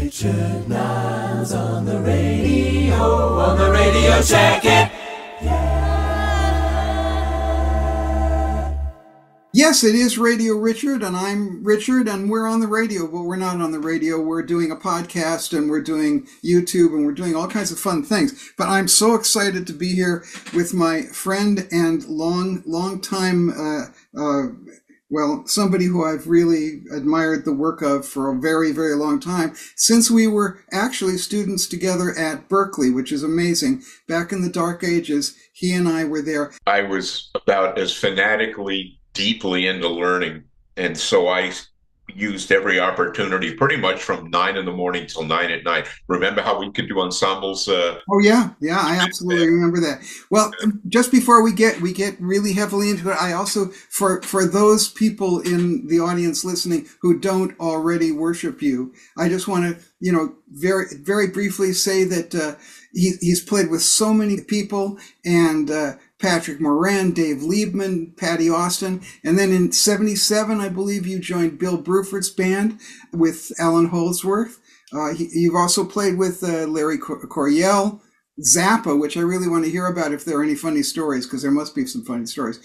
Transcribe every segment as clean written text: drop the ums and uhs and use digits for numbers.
Richard Niles on the radio, check it. Yes, it is Radio Richard, and I'm Richard, and we're on the radio, but we're not on the radio. We're doing a podcast, and we're doing YouTube, and we're doing all kinds of fun things. But I'm so excited to be here with my friend and long time, somebody who I've really admired the work of for a very, very long time, since we were actually students together at Berkeley, which is amazing. Back in the dark ages, he and I were there. I was about as fanatically deeply into learning, and so I used every opportunity pretty much from 9 in the morning till 9 at night. Remember how we could do ensembles? Oh yeah, I absolutely remember that. Well, just before we get really heavily into it, I also, for those people in the audience listening who don't already worship you, I just want to very, very briefly say that he's played with so many people, and Patrick Moran, Dave Liebman, Patty Austin. And then in 77, I believe you joined Bill Bruford's band with Alan Holdsworth. You've also played with Larry Coryell, Zappa, which I really want to hear about if there are any funny stories, because there must be some funny stories.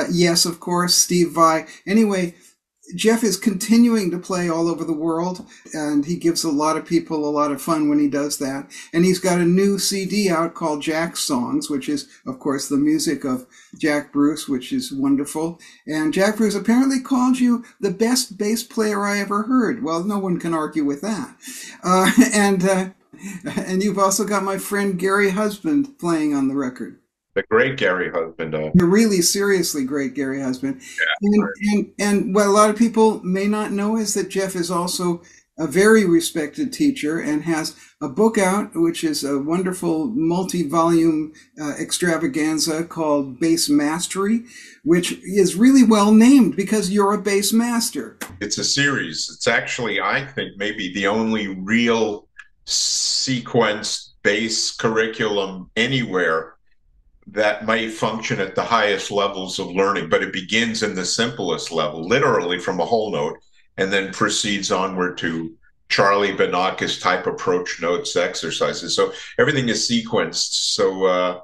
Yes, of course, Steve Vai. Anyway, Jeff is continuing to play all over the world, and he gives a lot of people a lot of fun when he does that. And he's got a new CD out called Jack's Songs, which is, of course, the music of Jack Bruce, which is wonderful. And Jack Bruce apparently called you the best bass player I ever heard. Well, no one can argue with that. And you've also got my friend Gary Husband playing on the record. The great Gary Husband. The really seriously great Gary Husband. Yeah, and what a lot of people may not know is that Jeff is also a very respected teacher and has a book out, which is a wonderful multi-volume extravaganza called Bass Mastery, which is really well named because you're a bass master. It's a series. It's actually, I think, maybe the only real sequenced bass curriculum anywhere that may function at the highest levels of learning, but it begins in the simplest level, literally from a whole note, and then proceeds onward to Charlie Banacus type approach notes exercises. So everything is sequenced. So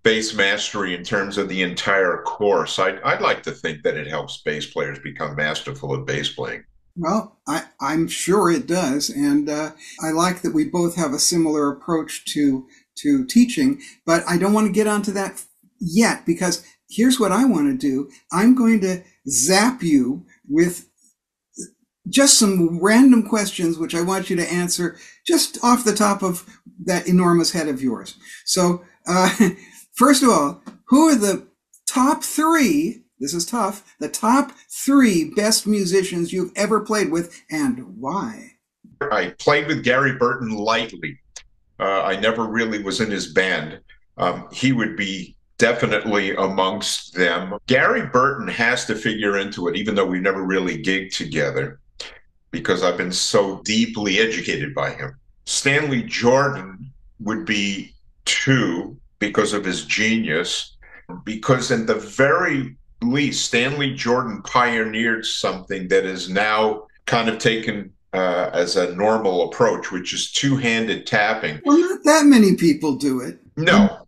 bass mastery in terms of the entire course, I'd like to think that it helps bass players become masterful at bass playing. Well, I'm sure it does. And I like that we both have a similar approach to teaching, but I don't want to get onto that yet, because here's what I want to do. I'm going to zap you with just some random questions, which I want you to answer just off the top of that enormous head of yours. So, first of all, who are the top three, this is tough, the top three best musicians you've ever played with, and why? I played with Gary Burton lightly. I never really was in his band. He would be definitely amongst them. Gary Burton has to figure into it, even though we never really gigged together, because I've been so deeply educated by him. Stanley Jordan would be two because of his genius, because in the very least, Stanley Jordan pioneered something that is now kind of taken as a normal approach, which is two-handed tapping. Well, not that many people do it. No.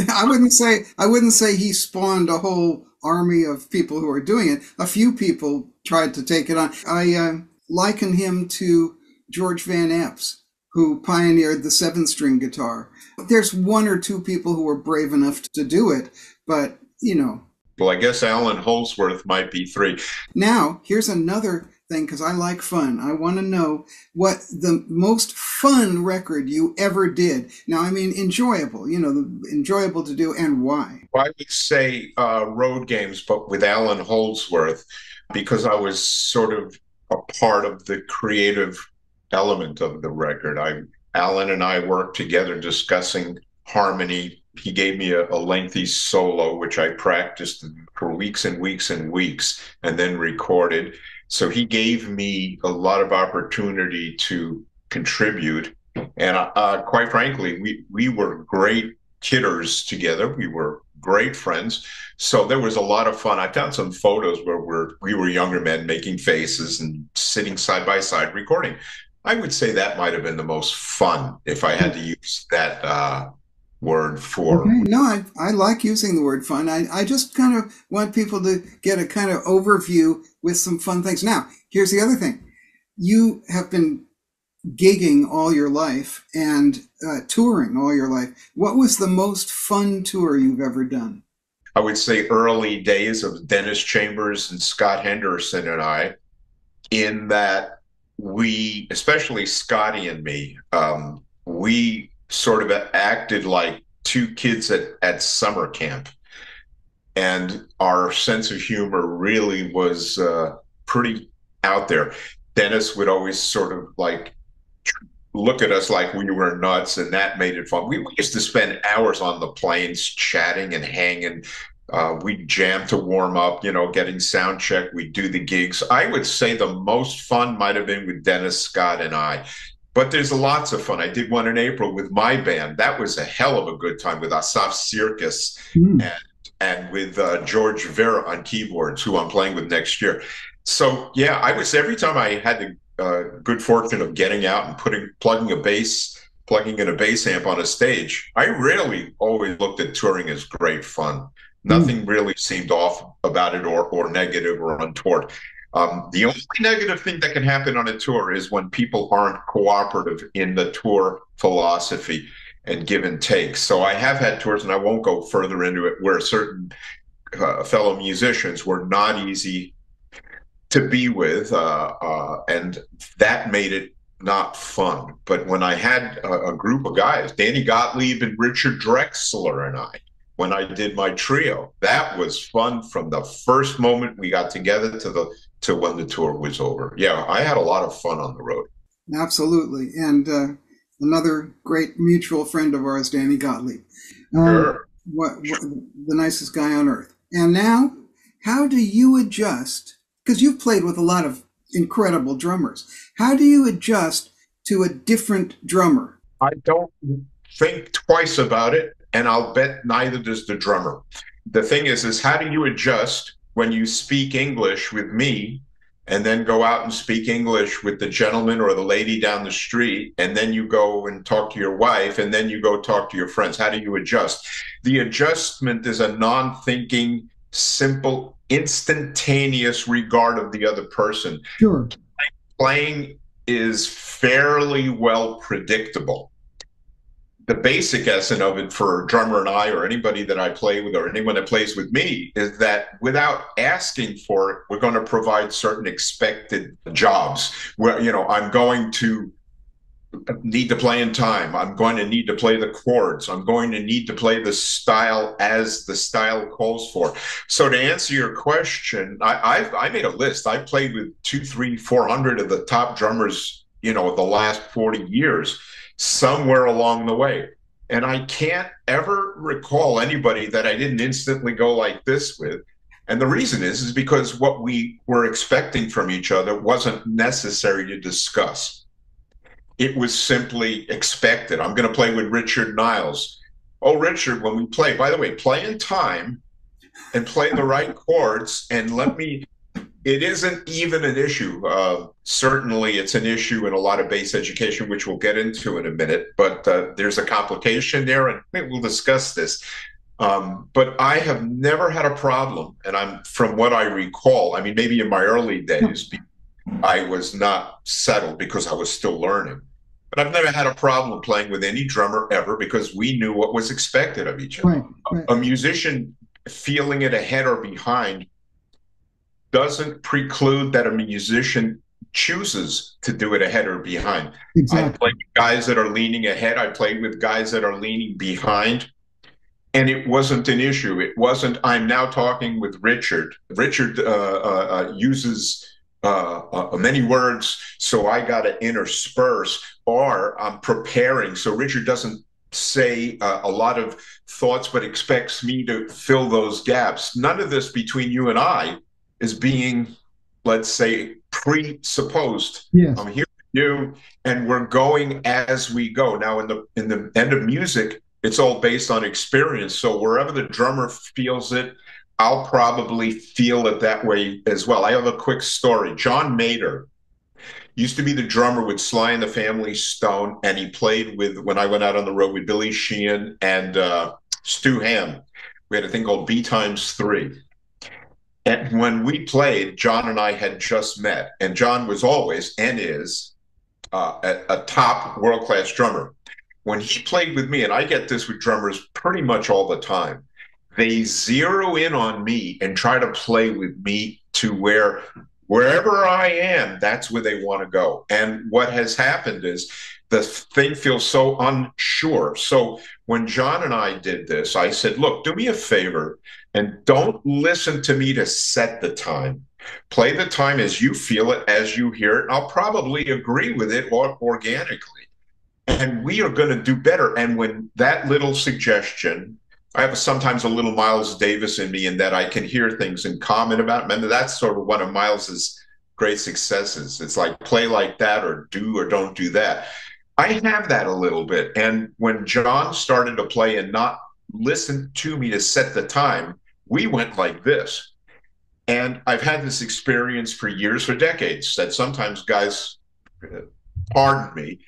I wouldn't say he spawned a whole army of people who are doing it. A few people tried to take it on. I liken him to George Van Epps, who pioneered the 7-string guitar. There's one or two people who were brave enough to do it, but, Well, I guess Alan Holdsworth might be three. Now, here's another thing, because I like fun. I want to know what the most fun record you ever did. Now, I mean, enjoyable, enjoyable to do, and why? Well, I would say Road Games, but with Alan Holdsworth, because I was sort of a part of the creative element of the record. Alan and I worked together discussing harmony. He gave me a lengthy solo, which I practiced for weeks and weeks and weeks, and then recorded. So he gave me a lot of opportunity to contribute. And quite frankly, we were great kidders together. We were great friends. So there was a lot of fun. I found some photos where we were younger men making faces and sitting side by side recording. I would say that might have been the most fun if I had to use that word Okay, for. no, I like using the word fun. I just kind of want people to get a kind of overview with some fun things. Now, here's the other thing. You have been gigging all your life and touring all your life. What was the most fun tour you've ever done? I would say early days of Dennis Chambers and Scott Henderson and I, in that we, especially Scotty and me, we sort of acted like two kids at summer camp. And our sense of humor really was pretty out there. Dennis would always sort of like look at us like we were nuts, and that made it fun. We used to spend hours on the planes chatting and hanging. We'd jam to warm up, getting sound check. We'd do the gigs. I would say the most fun might have been with Dennis, Scott, and I. But there's lots of fun. I did one in April with my band. That was a hell of a good time with Asaf Circus and with George Vera on keyboards, who I'm playing with next year. So yeah, I was every time I had the good fortune of getting out and plugging in a bass amp on a stage, I really always looked at touring as great fun. Nothing really seemed off about it or negative or untoward. The only negative thing that can happen on a tour is when people aren't cooperative in the tour philosophy and give and take. So I have had tours, and I won't go further into it, where certain fellow musicians were not easy to be with, and that made it not fun. But when I had a group of guys, Danny Gottlieb and Richard Drexler and I, when I did my trio, that was fun from the first moment we got together to when the tour was over. Yeah, I had a lot of fun on the road. Absolutely. And another great mutual friend of ours, Danny Gottlieb. Sure. What the nicest guy on earth. And now, how do you adjust? Because you've played with a lot of incredible drummers. How do you adjust to a different drummer? I don't think twice about it, and I'll bet neither does the drummer. The thing is how do you adjust when you speak English with me and then go out and speak English with the gentleman or the lady down the street, and then you go and talk to your wife, and then you go talk to your friends? How do you adjust? The adjustment is a non-thinking, simple, instantaneous regard of the other person. Sure. Playing is fairly well predictable. The basic essence of it for a drummer and I, or anybody that I play with, or anyone that plays with me, is that without asking for it, we're going to provide certain expected jobs where, I'm going to need to play in time. I'm going to need to play the chords. I'm going to need to play the style as the style calls for. So to answer your question, I made a list. I played with 200, 300, 400 of the top drummers, the last 40 years, somewhere along the way. And I can't ever recall anybody that I didn't instantly go like this with. And the reason is because what we were expecting from each other wasn't necessary to discuss. It was simply expected. I'm going to play with Richard Niles. Oh, Richard, when we play, by the way, play in time and play the right chords. And it isn't even an issue. Certainly it's an issue in a lot of bass education, which we'll get into in a minute, but there's a complication there, and we'll discuss this. But I have never had a problem, and from what I recall, maybe in my early days, I was not settled because I was still learning. But I've never had a problem playing with any drummer ever, because we knew what was expected of each other. Right. A musician feeling it ahead or behind doesn't preclude that a musician chooses to do it ahead or behind. Exactly. I play with guys that are leaning ahead. I play with guys that are leaning behind. And it wasn't an issue. It wasn't, I'm now talking with Richard. Richard uses many words, so I got to intersperse, or I'm preparing. So Richard doesn't say a lot of thoughts, but expects me to fill those gaps. None of this between you and I is being, let's say, presupposed. Yes. I'm here with you, and we're going as we go. Now, in the end of music, it's all based on experience. So wherever the drummer feels it, I'll probably feel it that way as well. I have a quick story. John Mader Used to be the drummer with Sly and the Family Stone, and he played with, when I went out on the road, with Billy Sheehan and Stu Hamm. We had a thing called B times 3. And when we played, John and I had just met, and John was always and is a top world-class drummer. When he played with me, and I get this with drummers pretty much all the time, they zero in on me and try to play with me to wherever I am, that's where they want to go. And what has happened is the thing feels so unsure. So when John and I did this, I said, look, do me a favor and don't listen to me to set the time. Play the time as you feel it, as you hear it. I'll probably agree with it organically. And we are going to do better. And when that little suggestion, I have sometimes a little Miles Davis in me, in that I can hear things and comment about them. And that's sort of one of Miles's great successes. It's like, play like that, or do or don't do that. I have that a little bit. And when John started to play and not listen to me to set the time, we went like this. And I've had this experience for years, for decades, that sometimes guys, pardon me,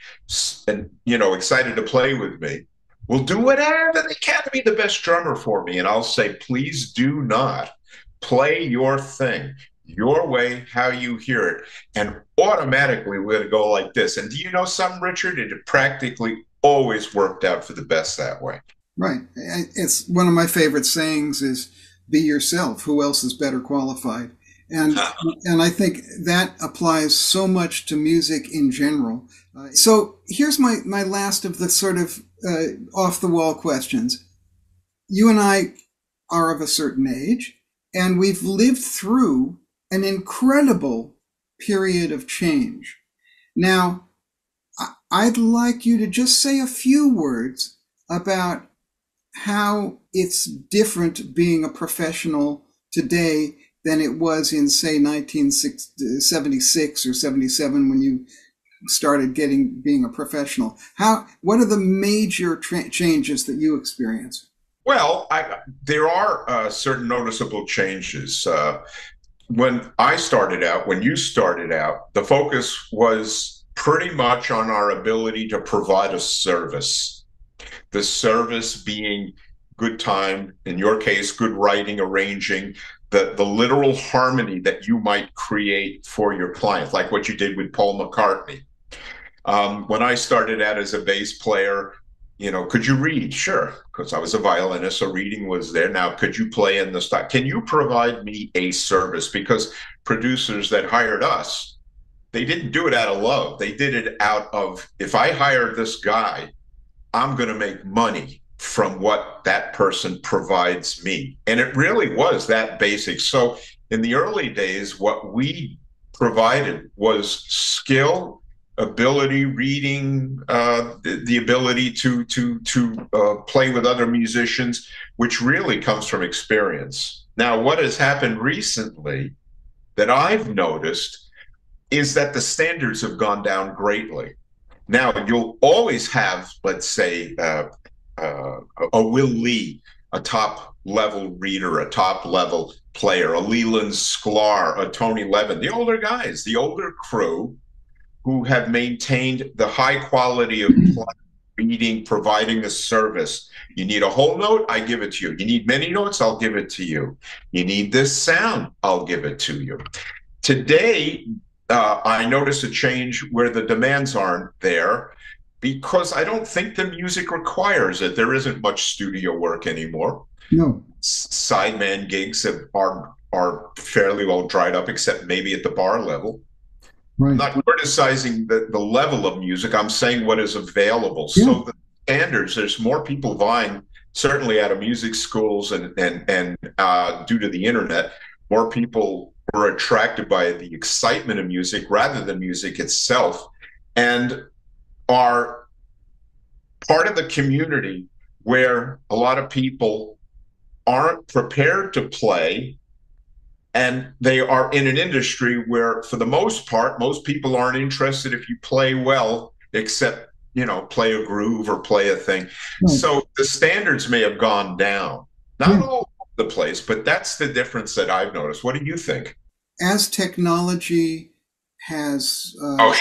and, excited to play with me, will do whatever they can to be the best drummer for me. And I'll say, please do not. Play your thing, your way, how you hear it. And automatically we're going to go like this. And do you know something, Richard? It practically always worked out for the best that way. Right. It's one of my favorite sayings is, be yourself. Who else is better qualified? And I think that applies so much to music in general. So here's my last of the sort of off-the-wall questions. You and I are of a certain age, and we've lived through an incredible period of change. Now, I'd like you to just say a few words about how it's different being a professional today than it was in, say, 1976 or 77 when you started being a professional. What are the major changes that you experience? Well, there are certain noticeable changes. When I started out, when you started out, the focus was pretty much on our ability to provide a service. The service being good time, in your case, good writing, arranging, the literal harmony that you might create for your client, like what you did with Paul McCartney. When I started out as a bass player, could you read? Sure, because I was a violinist, so reading was there. Now, could you play in the style? Can you provide me a service? Because producers that hired us, they didn't do it out of love. They did it out of, if I hire this guy, I'm going to make money from what that person provides me. And it really was that basic. So in the early days, what we provided was skill, ability, reading, the ability to play with other musicians, which really comes from experience. Now, what has happened recently that I've noticed is that the standards have gone down greatly. Now, you'll always have, let's say, a Will Lee, a top-level reader, a top-level player, a Leland Sklar, a Tony Levin, the older guys, the older crew who have maintained the high quality of reading, providing the service. You need a whole note, I give it to you. You need many notes, I'll give it to you. You need this sound, I'll give it to you. Today, I notice a change where the demands aren't there because I don't think the music requires it. There isn't much studio work anymore. No. Sideman gigs are fairly well dried up, except maybe at the bar level. Right. I'm not criticizing the level of music. I'm saying what is available. Yeah. So the standards, there's more people vying, certainly out of music schools and due to the internet, more people were attracted by the excitement of music rather than music itself, and are part of the community where a lot of people aren't prepared to play, and they are in an industry where, for the most part, most people aren't interested if you play well, except, play a groove or play a thing. Right. So the standards may have gone down. Not all over the place, but that's the difference that I've noticed. What do you think? As technology has Oh,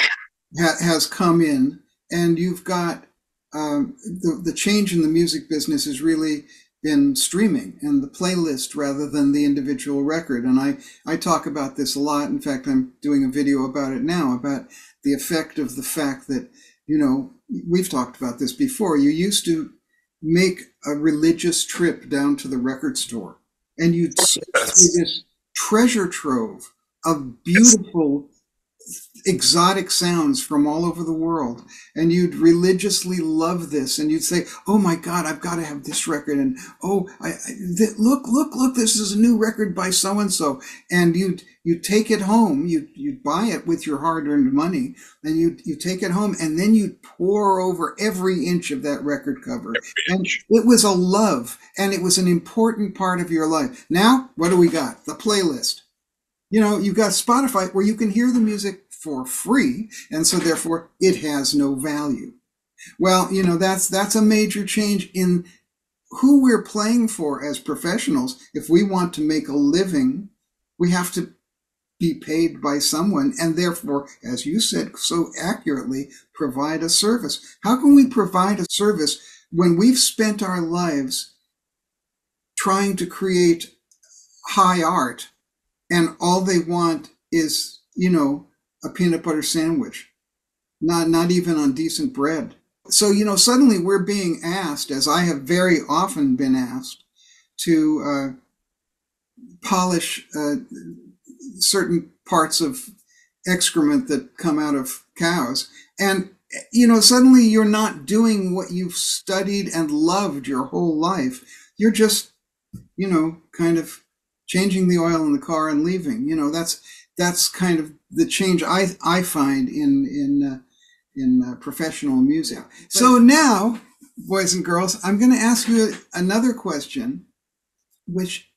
has come in, and you've got the change in the music business has really been streaming and the playlist rather than the individual record. And I talk about this a lot. In fact, I'm doing a video about it now, about the effect of the fact that, you know, we've talked about this before. You used to make a religious trip down to the record store, and you'd see this treasure trove of beautiful exotic sounds from all over the world, and you'd religiously love this, and you'd say, oh my God, I've got to have this record, and oh, look, this is a new record by so and so, and you'd take it home, you'd buy it with your hard-earned money, and you take it home, and then you'd pore over every inch of that record cover, and it was a love, and it was an important part of your life. Now, what do we got? The playlist. You know, you've got Spotify where you can hear the music for free, and so therefore it has no value. Well, you know, that's a major change in who we're playing for as professionals. If we want to make a living, we have to be paid by someone, and therefore, as you said so accurately, provide a service. How can we provide a service when we've spent our lives trying to create high art, and all they want is, you know, a peanut butter sandwich, not even on decent bread? So, you know, suddenly we're being asked, as I have very often been asked, to polish certain parts of excrement that come out of cows. And, you know, suddenly you're not doing what you've studied and loved your whole life. You're just, you know, kind of changing the oil in the car and leaving. You know, that's kind of the change I find in professional music. So now, boys and girls, I'm going to ask you another question, which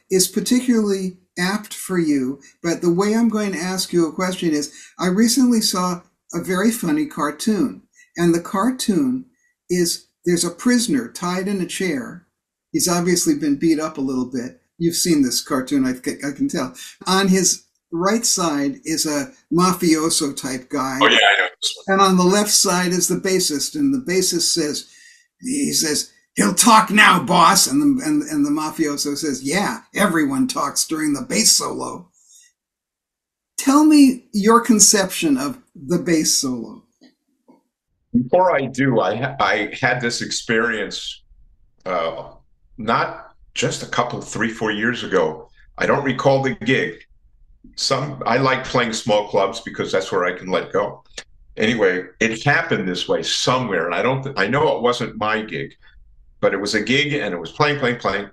is particularly apt for you. But the way I'm going to ask you a question is, I recently saw a very funny cartoon, and the cartoon is there's a prisoner tied in a chair. He's obviously been beat up a little bit. You've seen this cartoon, I can tell. On his right side is a mafioso type guy. oh yeah, I know this one. And on the left side is the bassist. And the bassist says, he'll talk now, boss. And the mafioso says, yeah, everyone talks during the bass solo. Tell me your conception of the bass solo. Before I do, I had this experience, not just a couple, 3-4 years ago. I don't recall the gig. I like playing small clubs because that's where I can let go. Anyway, it happened this way somewhere, and I know it wasn't my gig, but it was a gig, and it was playing.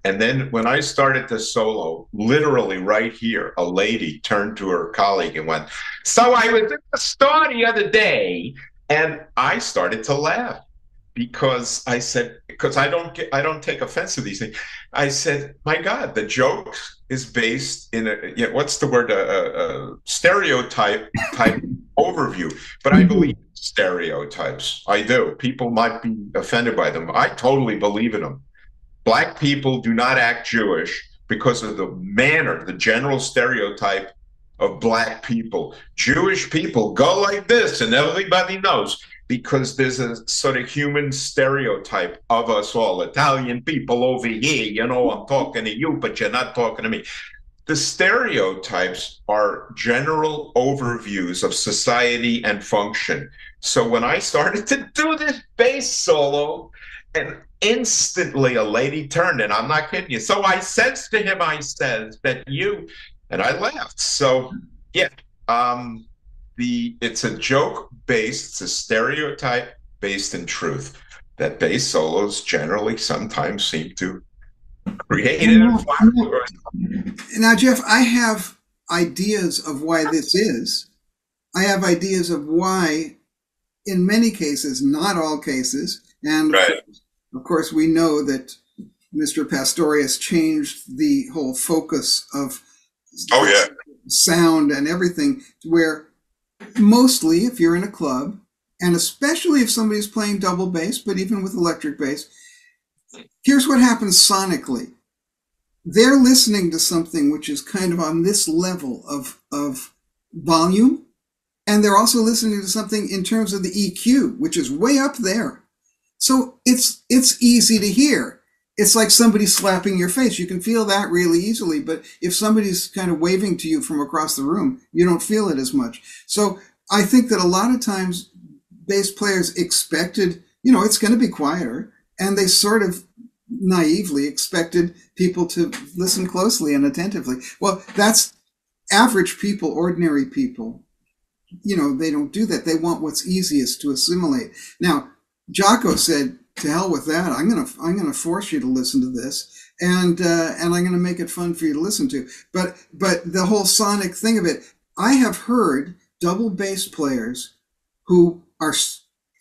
And then when I started the solo, literally right here, a lady turned to her colleague and went, "So I was in the store the other day," and I started to laugh. Because I said, because I don't take offense to these things. I said, my God, the joke is based in what's the word, a stereotype type overview. But I believe in stereotypes. I do. People might be offended by them. I totally believe in them. Black people do not act Jewish because of the manner, the general stereotype of Black people. Jewish people go like this, and everybody knows. Because there's a sort of human stereotype of us all. Italian people over here, you know, I'm talking to you, but you're not talking to me. The stereotypes are general overviews of society and function. So when I started to do this bass solo, and instantly a lady turned, and I'm not kidding you. So I says to him, I says that you, and I laughed. So yeah, it's a joke based, it's a stereotype based in truth, that bass solos generally sometimes seem to create it. Now, Jeff, I have ideas of why this is. I have ideas of why, in many cases, not all cases, and right. Of course, we know that Mr. Pastorius changed the whole focus of sound and everything, where mostly, if you're in a club, and especially if somebody's playing double bass, but even with electric bass, here's what happens sonically. They're listening to something which is kind of on this level of volume, and they're also listening to something in terms of the EQ, which is way up there. So it's easy to hear. It's like somebody slapping your face. You can feel that really easily, but if somebody's kind of waving to you from across the room, you don't feel it as much. So I think that a lot of times bass players expected, it's going to be quieter, and they sort of naively expected people to listen closely and attentively. Well, that's average people, ordinary people. They don't do that. They want what's easiest to assimilate. Now, Jocko said, "To hell with that. I'm gonna force you to listen to this, and I'm gonna make it fun for you to listen to." But the whole sonic thing of it, I have heard double bass players who are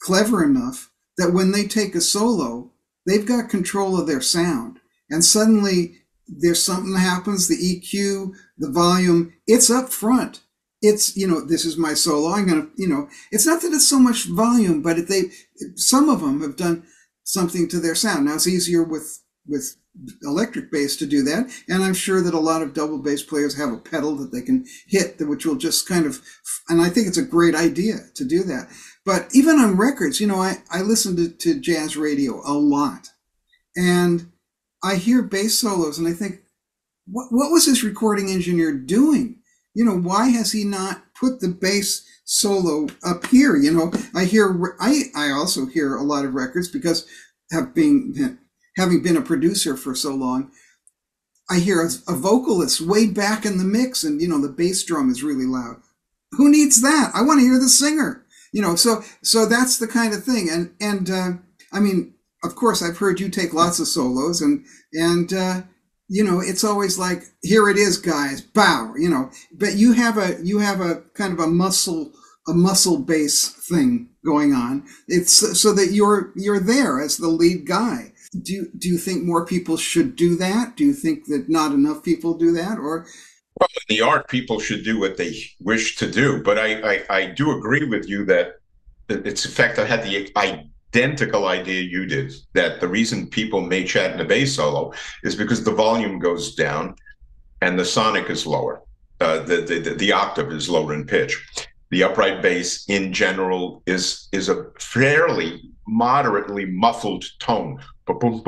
clever enough that when they take a solo, they've got control of their sound, and suddenly there's something that happens. The EQ, the volume, it's up front. It's, this is my solo. I'm going to, it's not that it's so much volume, but some of them have done something to their sound. Now it's easier with electric bass to do that. And I'm sure that a lot of double bass players have a pedal that they can hit, which will just kind of, and I think it's a great idea to do that. But even on records, I listen to jazz radio a lot, and I hear bass solos and I think, what was this recording engineer doing? Why has he not put the bass solo up here? I also hear a lot of records because having been a producer for so long, I hear a vocalist way back in the mix, and the bass drum is really loud. Who needs that? I want to hear the singer. So that's the kind of thing. And I mean, of course, I've heard you take lots of solos, and it's always like, here it is, guys, bow, but you have a kind of a muscle bass thing going on. It's so that you're there as the lead guy. Do you think more people should do that? Do you think that not enough people do that? Or well, in the art, people should do what they wish to do. But I do agree with you that it's, in fact, I had the identical idea you did, that the reason people may chat in a bass solo is because the volume goes down and the sonic is lower. The octave is lower in pitch. The upright bass in general is a fairly moderately muffled tone, with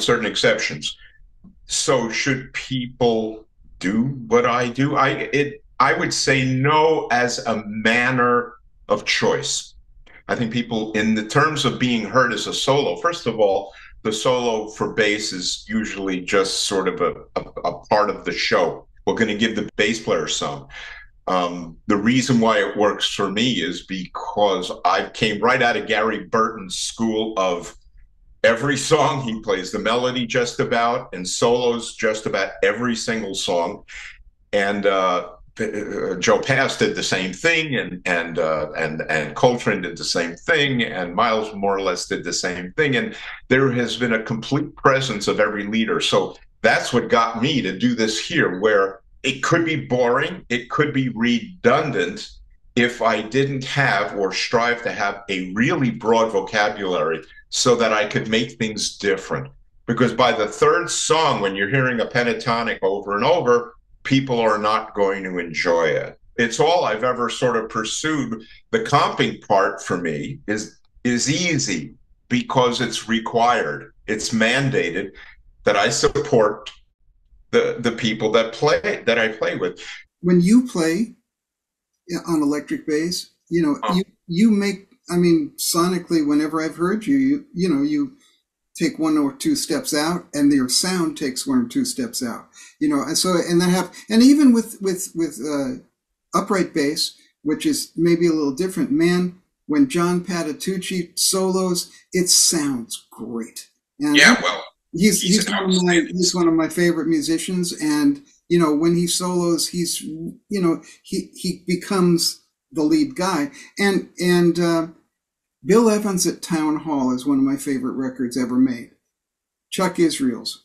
certain exceptions. So should people do what I do? I would say no as a manner of choice. I think people, in the terms of being heard as a solo, first of all, the solo for bass is usually just sort of a part of the show. We're going to give the bass player some. The reason why it works for me is because I came right out of Gary Burton's school of every song he plays the melody just about, and solos just about every single song. And Joe Pass did the same thing, and Coltrane did the same thing, and Miles more or less did the same thing. And there has been a complete presence of every leader. So that's what got me to do this here, where it could be boring, it could be redundant if I didn't have or strive to have a really broad vocabulary so that I could make things different. Because by the third song, when you're hearing a pentatonic over and over, people are not going to enjoy it. It's all I've ever sort of pursued. The comping part for me is easy because it's required. It's mandated that I support the people that I play with. When you play on electric bass, you make, I mean, sonically, whenever I've heard you you take one or two steps out, and your sound takes one or two steps out. And so, and even with upright bass, which is maybe a little different, man, when John Patitucci solos, it sounds great. And yeah, well, he's one of my favorite musicians, and when he solos, he becomes the lead guy. And Bill Evans at Town Hall is one of my favorite records ever made. Chuck Israels.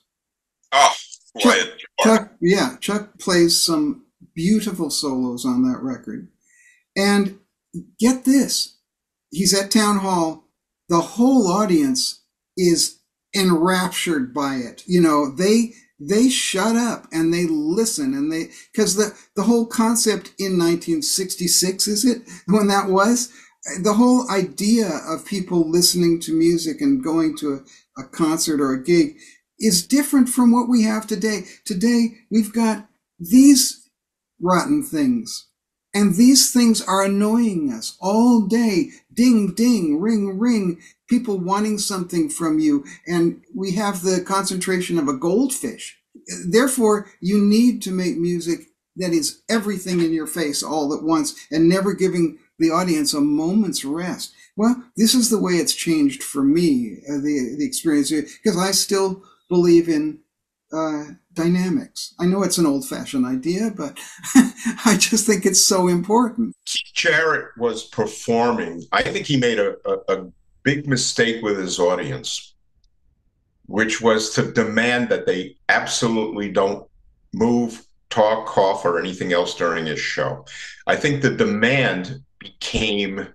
Oh, Chuck plays some beautiful solos on that record. And get this, he's at Town Hall. The whole audience is enraptured by it. they shut up and they listen, and because the whole concept in 1966, is it, when that was, the whole idea of people listening to music and going to a concert or a gig is different from what we have today. Today, we've got these rotten things, and these things are annoying us all day. Ding, ding, ring, ring, people wanting something from you, and we have the concentration of a goldfish. Therefore, you need to make music that is everything in your face all at once and never giving the audience a moment's rest. Well, this is the way it's changed for me, the experience, because I still believe in dynamics. I know it's an old-fashioned idea, but I just think it's so important. Keith Jarrett was performing. I think he made a big mistake with his audience, which was to demand that they absolutely don't move, talk, cough, or anything else during his show. I think the demand became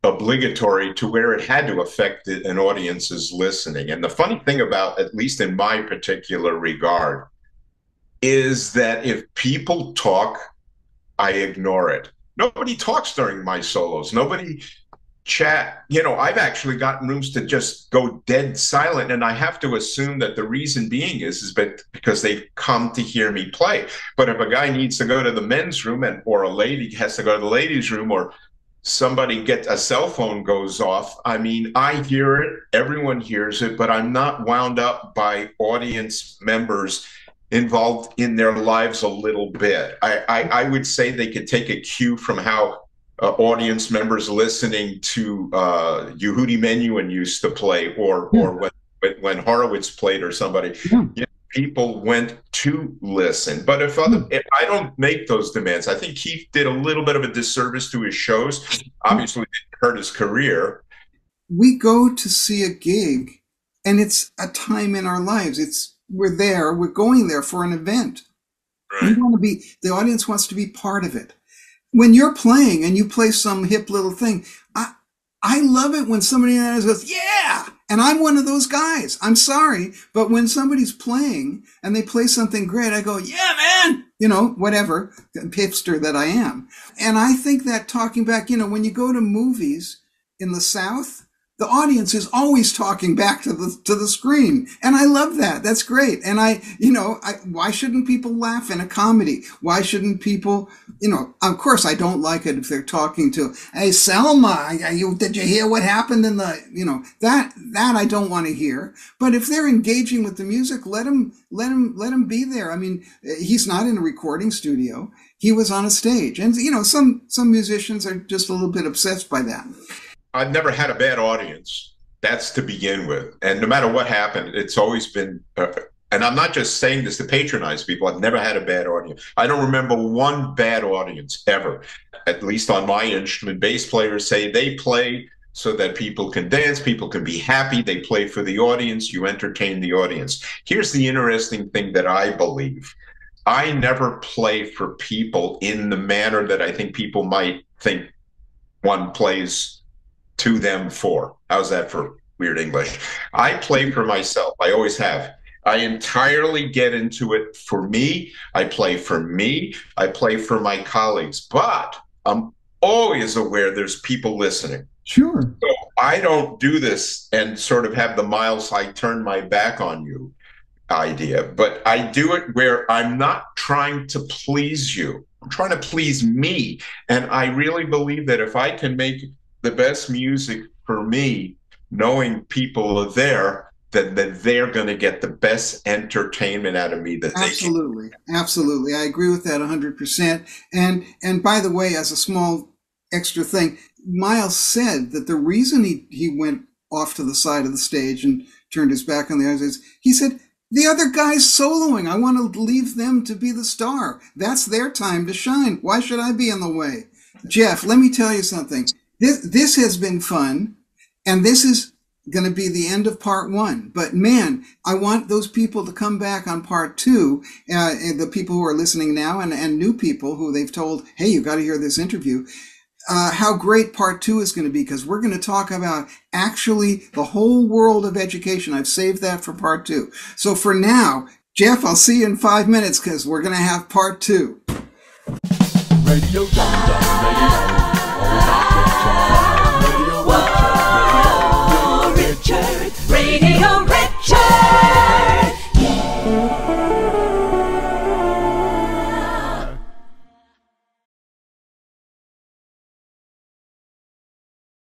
obligatory to where it had to affect an audience's listening. And the funny thing about, at least in my particular regard, is that if people talk, I ignore it. Nobody talks during my solos. Nobody chat. You know, I've actually gotten rooms to just go dead silent, and I have to assume that the reason being is because they've come to hear me play. But if a guy needs to go to the men's room, or a lady has to go to the ladies' room, or somebody a cell phone goes off, I mean, I hear it, everyone hears it, but I'm not wound up by audience members involved in their lives a little bit. I would say they could take a cue from how audience members listening to Yehudi Menuhin used to play, or when Horowitz played, or somebody. Yeah. You know, people went to listen. But if I don't make those demands, I think Keith did a little bit of a disservice to his shows. Obviously, it hurt his career. We go to see a gig, and it's a time in our lives. We're going there for an event. Right. The audience wants to be part of it. When you're playing and you play some hip little thing, I love it when somebody else goes, yeah! And I'm one of those guys. I'm sorry, but when somebody's playing and they play something great, I go, yeah, man! You know, whatever, hipster that I am. And I think that talking back, you know, when you go to movies in the South, the audience is always talking back to the screen. And I love that. That's great. And why shouldn't people laugh in a comedy? Why shouldn't people, of course I don't like it if they're talking to, hey, Selma, did you hear what happened in the, that I don't want to hear. But if they're engaging with the music, let him be there. I mean, he's not in a recording studio. He was on a stage. And, some musicians are just a little bit obsessed by that. I've never had a bad audience. That's to begin with. And no matter what happened, it's always been, and I'm not just saying this to patronize people, I've never had a bad audience. I don't remember one bad audience ever, at least on my instrument. Bass players say they play so that people can dance, people can be happy, they play for the audience, you entertain the audience. Here's the interesting thing that I believe. I never play for people in the manner that I think people might think one plays to them for. How's that for weird English? I play for myself. I always have. I entirely get into it for me. I play for me. I play for my colleagues. But I'm always aware there's people listening. Sure. So I don't do this and sort of have the Miles, I turn my back on you idea. But I do it where I'm not trying to please you. I'm trying to please me. And I really believe that if I can make the best music for me, knowing people are there, that they're going to get the best entertainment out of me that absolutely, they can. Absolutely. I agree with that 100%. And by the way, as a small extra thing, Miles said that the reason he went off to the side of the stage and turned his back on the others is, he said, the other guy's soloing. I want to leave them to be the star. That's their time to shine. Why should I be in the way? Jeff, let me tell you something. This has been fun, and this is going to be the end of part 1. But man, I want those people to come back on part 2, and the people who are listening now and new people who they've told, hey, you got to hear this interview. how great part 2 is going to be, because we're going to talk about actually the whole world of education. I've saved that for part 2. So for now, Jeff, I'll see you in 5 minutes because we're going to have part 2. Radio, radio.